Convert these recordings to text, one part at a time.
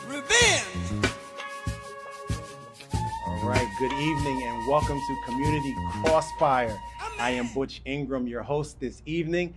Revenge. All right, good evening and welcome to Community Crossfire. I am Butch Ingram, your host this evening.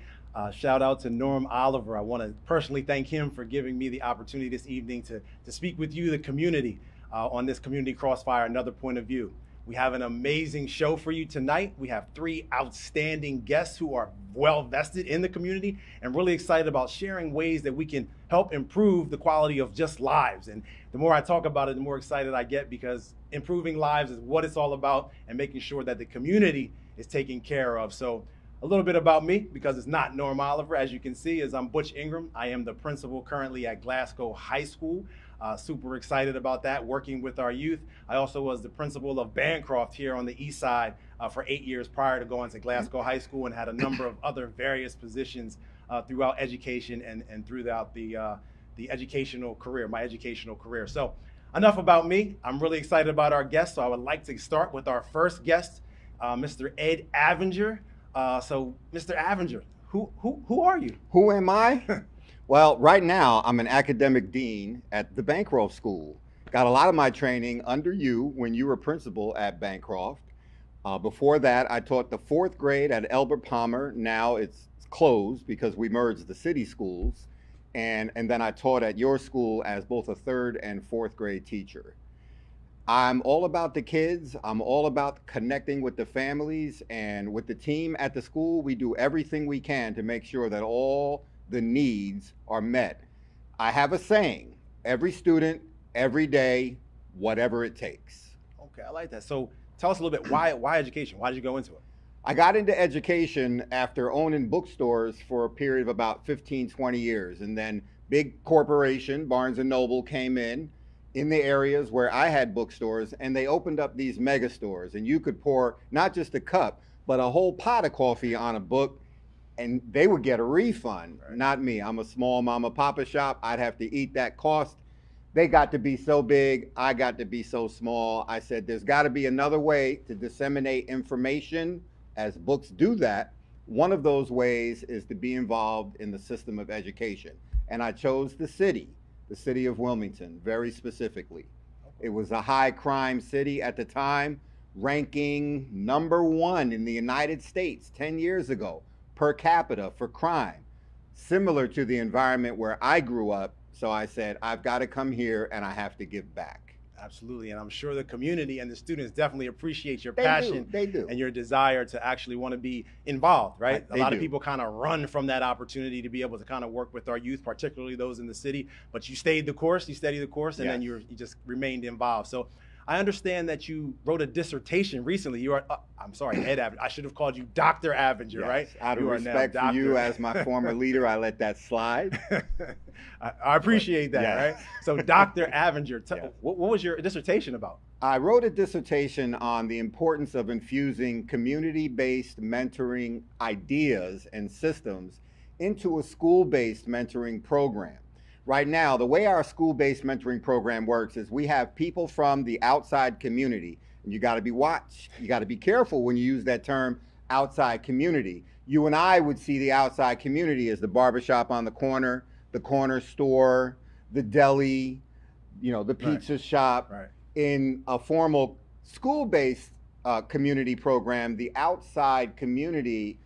Shout out to Norm Oliver. I want to personally thank him for giving me the opportunity this evening to speak with you, the community, on this Community Crossfire, another point of view. We have an amazing show for you tonight. We have three outstanding guests who are well vested in the community and really excited about sharing ways that we can help improve the quality of just lives. And the more I talk about it, the more excited I get, because improving lives is what it's all about, and making sure that the community is taken care of. So a little bit about me, because it's not Norm Oliver, as you can see, is I'm Butch Ingram. I am the principal currently at Glasgow High School. Super excited about that, working with our youth. I also was the principal of Bancroft here on the east side for 8 years prior to going to Glasgow High School, and had a number of other various positions throughout education and throughout the educational career, my educational career. So enough about me. I'm really excited about our guests, so I would like to start with our first guest, Mr. Ed Avinger. So Mr. Avinger, who are you? Who am I? Well, right now, I'm an academic dean at the Bancroft School. Got a lot of my training under you when you were principal at Bancroft. Before that, I taught the 4th grade at Elbert Palmer. Now it's closed because we merged the city schools. And then I taught at your school as both a 3rd and 4th grade teacher. I'm all about the kids. I'm all about connecting with the families, and with the team at the school, we do everything we can to make sure that all the needs are met. I have a saying: every student, every day, whatever it takes. Okay, I like that. So tell us a little bit, why education? Why did you go into it? I got into education after owning bookstores for a period of about 15, 20 years. And then big corporation, Barnes & Noble, came in the areas where I had bookstores, and they opened up these mega stores. And you could pour not just a cup, but a whole pot of coffee on a book, and they would get a refund. Right. Not me. I'm a small mama papa shop. I'd have to eat that cost. They got to be so big. I got to be so small. I said, there's got to be another way to disseminate information, as books do that. One of those ways is to be involved in the system of education. And I chose the city of Wilmington, very specifically. It was a high crime city at the time, ranking #1 in the United States 10 years ago. Per capita for crime, similar to the environment where I grew up. So I said, I've got to come here and I have to give back. Absolutely, and I'm sure the community and the students definitely appreciate your passion and your desire to actually want to be involved, right? A lot of people kind of run from that opportunity to be able to kind of work with our youth, particularly those in the city, but you stayed the course, you steadied the course, and then you just remained involved. So I understand that you wrote a dissertation recently. You are, I'm sorry, Ed Avinger. I should have called you Dr. Avinger, right? Out of respect for you as my former leader, I let that slide. I appreciate that, right? So Dr. Avinger, what was your dissertation about? I wrote a dissertation on the importance of infusing community-based mentoring ideas and systems into a school-based mentoring program. Right now, the way our school-based mentoring program works is we have people from the outside community, and you got to be watched. You got to be careful when you use that term, outside community. You and I would see the outside community as the barbershop on the corner store, the deli, the pizza shop. Right. In a formal school-based community program, the outside community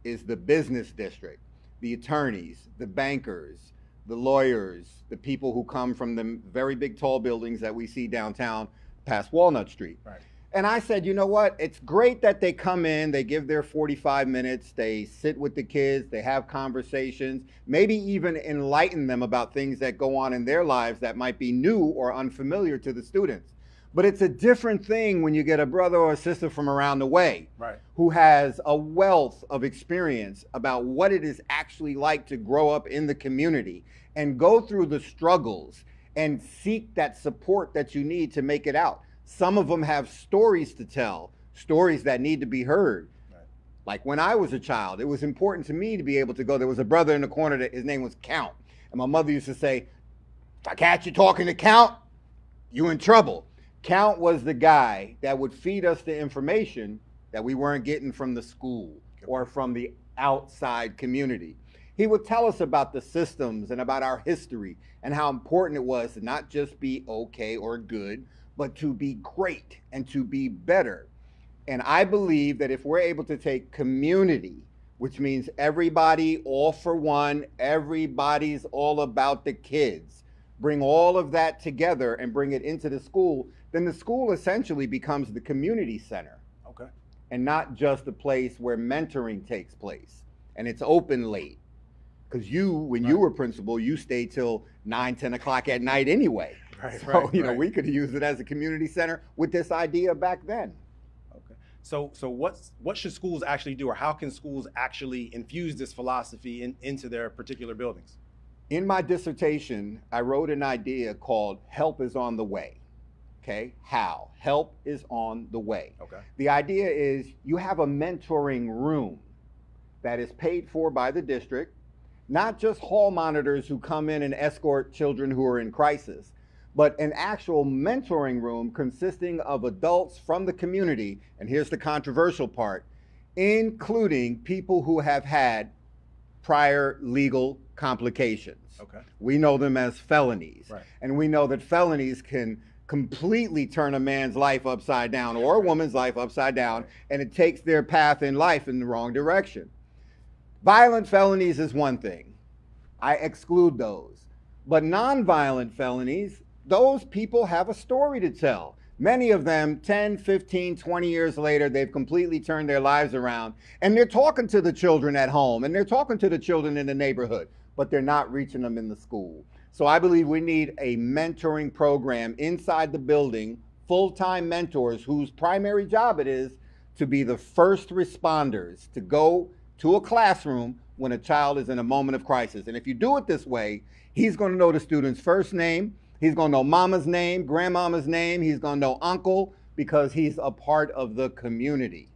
is the business district, the attorneys, the bankers, the lawyers, the people who come from the very big tall buildings that we see downtown past Walnut Street. Right. And I said, you know what? It's great that they come in, they give their 45 minutes, they sit with the kids, they have conversations, maybe even enlighten them about things that go on in their lives that might be new or unfamiliar to the students. But it's a different thing when you get a brother or a sister from around the way, right, who has a wealth of experience about what it is actually like to grow up in the community and go through the struggles and seek that support that you need to make it out. Some of them have stories to tell, stories that need to be heard. Right. Like when I was a child, it was important to me to be able to go. There was a brother in the corner that his name was Count. And my mother used to say, if I catch you talking to Count, you in trouble. Count was the guy that would feed us the information that we weren't getting from the school or from the outside community. He would tell us about the systems and about our history and how important it was to not just be okay or good, but to be great and to be better. And I believe that if we're able to take community, which means everybody all for one, everybody's all about the kids, bring all of that together and bring it into the school, then the school essentially becomes the community center. Okay. And not just a place where mentoring takes place. And it's open late. Because when you were principal, you stayed till 9, 10 o'clock at night anyway. So, we could use it as a community center with this idea back then. Okay. So what should schools actually do, or how can schools actually infuse this philosophy into their particular buildings? In my dissertation, I wrote an idea called Help is on the Way. Okay, how? Help is on the way. Okay. The idea is you have a mentoring room that is paid for by the district, not just hall monitors who come in and escort children who are in crisis, but an actual mentoring room consisting of adults from the community, and here's the controversial part, including people who have had prior legal complications. Okay. We know them as felonies. Right. And we know that felonies can completely turn a man's life upside down or a woman's life upside down, and it takes their path in life in the wrong direction. Violent felonies is one thing. I exclude those. But nonviolent felonies, those people have a story to tell. Many of them, 10, 15, 20 years later, they've completely turned their lives around, and they're talking to the children at home, and they're talking to the children in the neighborhood, but they're not reaching them in the school. So I believe we need a mentoring program inside the building, full-time mentors whose primary job it is to be the first responders to go to a classroom when a child is in a moment of crisis. And if you do it this way, he's going to know the student's first name, he's going to know mama's name, grandmama's name, he's going to know uncle, because he's a part of the community.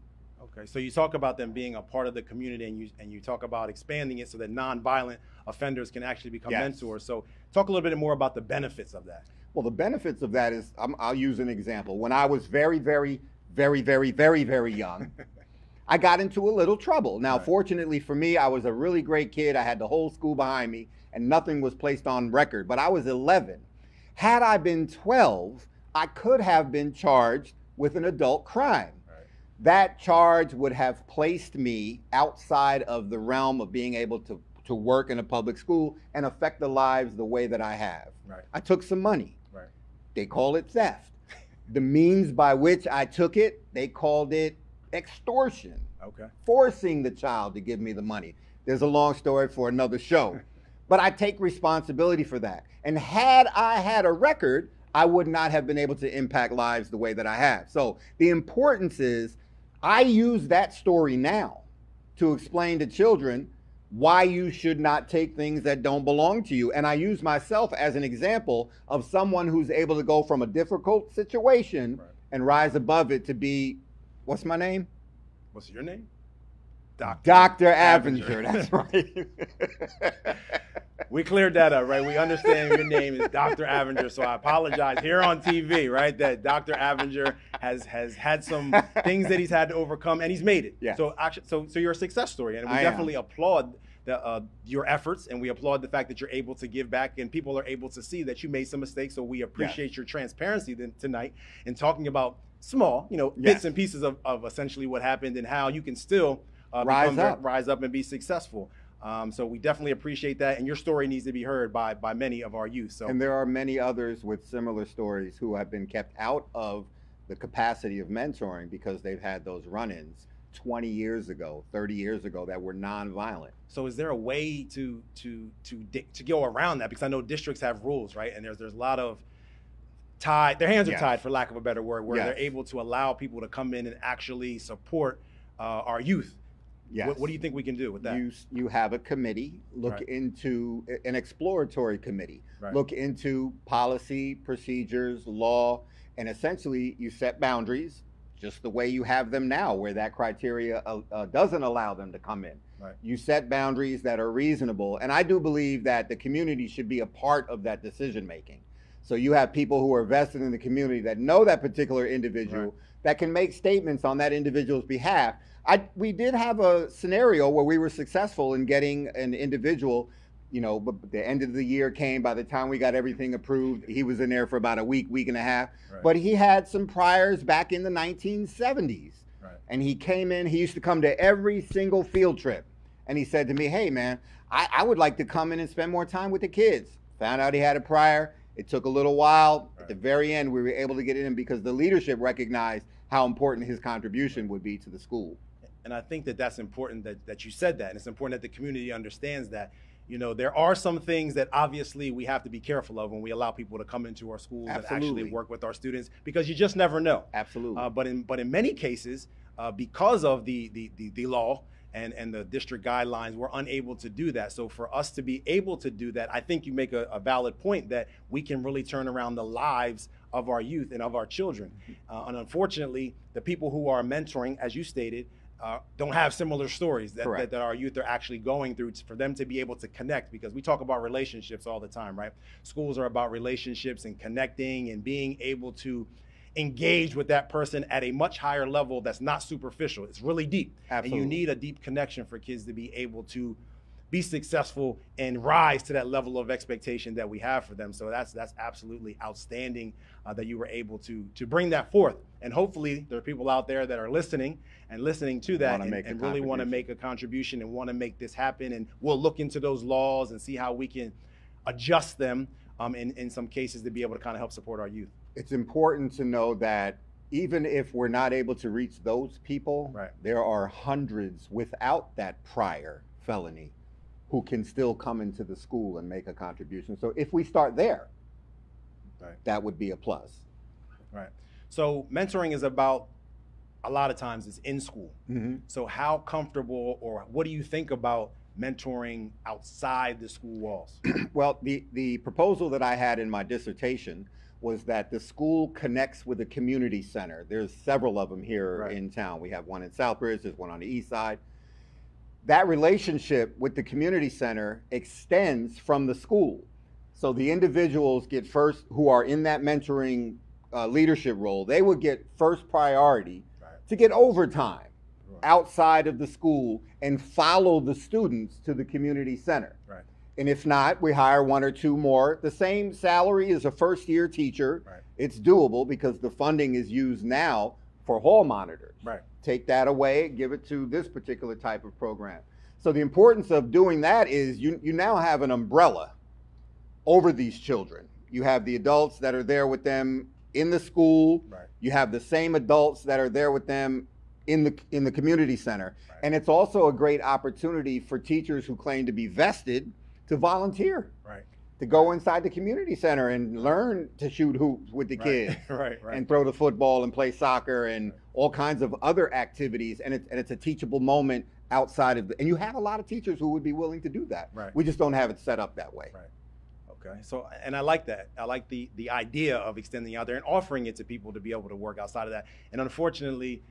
Okay, so you talk about them being a part of the community, and you talk about expanding it so that nonviolent offenders can actually become mentors. So talk a little bit more about the benefits of that. Well, the benefits of that is, I'll use an example. When I was very, very, very, very, very, very young, I got into a little trouble. Now, fortunately for me, I was a really great kid. I had the whole school behind me, and nothing was placed on record. But I was 11. Had I been 12, I could have been charged with an adult crime. That charge would have placed me outside of the realm of being able to work in a public school and affect the lives the way that I have. I took some money. They call it theft. The means by which I took it, they called it extortion. Forcing the child to give me the money. There's a long story for another show. But I take responsibility for that. And had I had a record, I would not have been able to impact lives the way that I have. So the importance is, I use that story now to explain to children why you should not take things that don't belong to you. And I use myself as an example of someone who's able to go from a difficult situation and rise above it to be, what's my name? What's your name? Dr. Avinger, that's right. We cleared that up, right? We understand your name is Dr. Avinger, so I apologize here on TV, right? That Dr. Avinger has had some things that he's had to overcome, and he's made it. So actually, so you're a success story, and we definitely applaud your efforts, and we applaud the fact that you're able to give back, and people are able to see that you made some mistakes. So we appreciate your transparency tonight in talking about small, bits and pieces of essentially what happened and how you can still rise up and be successful. So we definitely appreciate that, and your story needs to be heard by many of our youth. So, and there are many others with similar stories who have been kept out of the capacity of mentoring because they've had those run-ins 20 years ago, 30 years ago that were nonviolent. So is there a way to go around that? Because I know districts have rules, right? And there's a lot of their hands are tied, for lack of a better word, where they're able to allow people to come in and actually support our youth. What do you think we can do with that? You have a committee, look into an exploratory committee, look into policy, procedures, law, and essentially you set boundaries just the way you have them now, where that criteria doesn't allow them to come in. You set boundaries that are reasonable, and I do believe that the community should be a part of that decision making. So you have people who are vested in the community that know that particular individual that can make statements on that individual's behalf. We did have a scenario where we were successful in getting an individual, but the end of the year came. By the time we got everything approved, he was in there for about a week and a half. Right. But he had some priors back in the 1970s. Right. And he came in, he used to come to every single field trip. And he said to me, hey, man, I would like to come in and spend more time with the kids. Found out he had a prior. It took a little while. Right. At the very end, we were able to get in because the leadership recognized how important his contribution would be to the school. And I think that that's important that you said that. And it's important that the community understands that. There are some things that obviously we have to be careful of when we allow people to come into our schools and actually work with our students, because you just never know. Absolutely. But in many cases, because of the law and the district guidelines, we're unable to do that. So for us to be able to do that, I think you make a valid point that we can really turn around the lives of our youth and of our children. And unfortunately, the people who are mentoring, as you stated, don't have similar stories that our youth are actually going through, for them to be able to connect, because we talk about relationships all the time, right? Schools are about relationships and connecting and being able to engage with that person at a much higher level that's not superficial. It's really deep. Absolutely. And you need a deep connection for kids to be able to be successful and rise to that level of expectation that we have for them. So that's absolutely outstanding that you were able to bring that forth. And hopefully there are people out there that are listening to that and really want to make a contribution and want to make this happen. And we'll look into those laws and see how we can adjust them in some cases to be able to kind of help support our youth. It's important to know that even if we're not able to reach those people, right, there are hundreds without that prior felony who can still come into the school and make a contribution. So if we start there, right, that would be a plus. Right. So mentoring is about, a lot of times it's in school. Mm-hmm. So how comfortable, or what do you think about mentoring outside the school walls? Well, the proposal that I had in my dissertation was that the school connects with a community center. There's several of them here in town. We have one in Southbridge, there's one on the east side. That relationship with the community center extends from the school. So the individuals get first, who are in that mentoring leadership role, they would get first priority to get overtime outside of the school and follow the students to the community center. Right. And if not, we hire one or two more. The same salary as a first-year teacher. Right. It's doable because the funding is used now for hall monitors. Right. Take that away, give it to this particular type of program. So the importance of doing that is you now have an umbrella over these children. You have the adults that are there with them in the school. Right. You have the same adults that are there with them in the community center. Right. And it's also a great opportunity for teachers who claim to be vested to volunteer. Right. To go inside the community center and learn to shoot hoops with the kids. Right. And throw the football and play soccer and all kinds of other activities. And it's a teachable moment outside of and you have a lot of teachers who would be willing to do that. Right. We just don't have it set up that way. Right. Okay. So, and I like that. I like the idea of extending out there and offering it to people to be able to work outside of that. And unfortunately,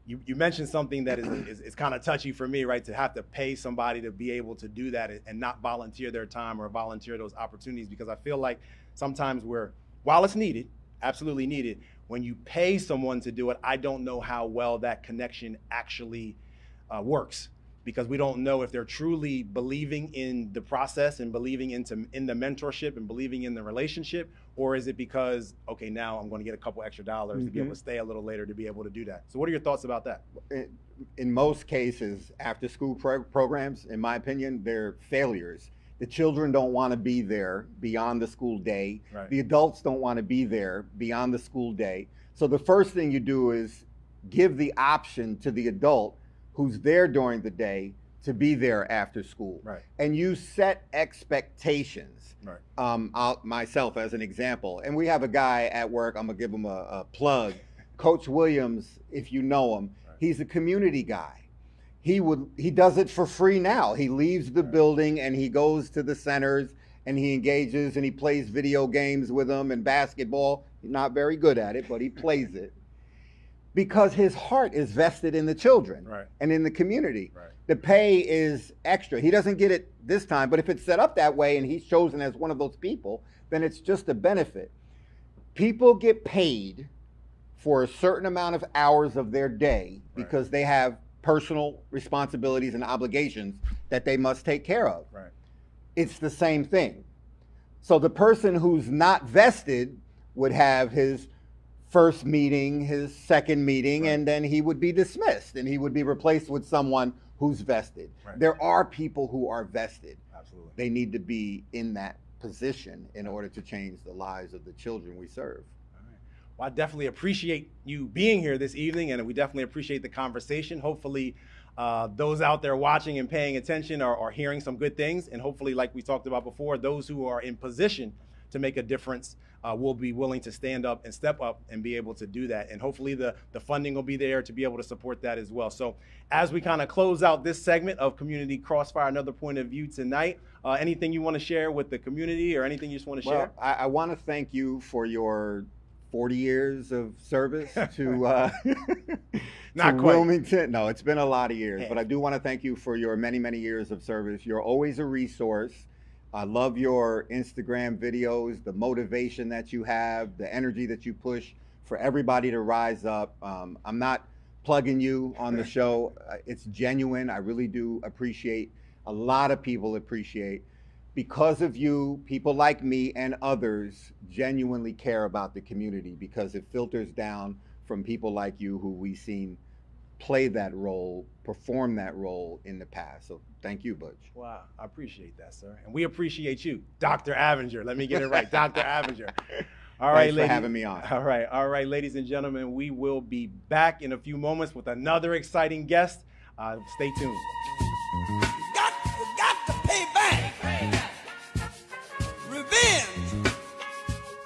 you mentioned something that is kind of touchy for me, right? To have to pay somebody to be able to do that and not volunteer their time or volunteer those opportunities, because I feel like sometimes while it's needed, absolutely needed, when you pay someone to do it, I don't know how well that connection actually works, because we don't know if they're truly believing in the process and believing in the mentorship and believing in the relationship, or is it because, okay, now I'm going to get a couple extra dollars to be able to stay a little later to be able to do that. So what are your thoughts about that? In most cases, after school programs, in my opinion, they're failures. The children don't want to be there beyond the school day. Right. The adults don't want to be there beyond the school day. So the first thing you do is give the option to the adult who's there during the day to be there after school. Right. And you set expectations. Right. Myself as an example, and we have a guy at work, I'm gonna give him a plug, Coach Williams, if you know him. Right. He's a community guy. He does it for free now. He leaves the building and he goes to the centers and he engages and he plays video games with them and basketball. He's not very good at it, but he plays it. Because his heart is vested in the children and in the community. Right. The pay is extra. He doesn't get it this time, but if it's set up that way and he's chosen as one of those people, then it's just a benefit. People get paid for a certain amount of hours of their day because they have personal responsibilities and obligations that they must take care of. Right. It's the same thing. So the person who's not vested would have his first meeting, his second meeting, right. and then he would be dismissed and he would be replaced with someone who's vested. Right. There are people who are vested. Absolutely. They need to be in that position in order to change the lives of the children we serve. Well, I definitely appreciate you being here this evening, and we definitely appreciate the conversation. Hopefully, those out there watching and paying attention are hearing some good things, and hopefully, like we talked about before, those who are in position to make a difference will be willing to stand up and step up and be able to do that. And hopefully the funding will be there to be able to support that as well. So as we kind of close out this segment of Community Crossfire, another point of view tonight, anything you want to share with the community or anything you just want to share? Well, I want to thank you for your 40 years of service to, Not to quite. Wilmington. No, it's been a lot of years, but I do want to thank you for your many, many years of service. You're always a resource. I love your Instagram videos, the motivation that you have, the energy that you push for everybody to rise up. I'm not plugging you on the show. It's genuine. I really do appreciate, a lot of people appreciate, because of you, people like me and others genuinely care about the community because it filters down from people like you who we've seen play that role, perform that role in the past. So thank you, Butch. Wow, I appreciate that, sir. And we appreciate you, Dr. Avinger. Let me get it right, Dr. Avinger. All right, Thanks for having me on. All right, ladies and gentlemen, we will be back in a few moments with another exciting guest. Stay tuned.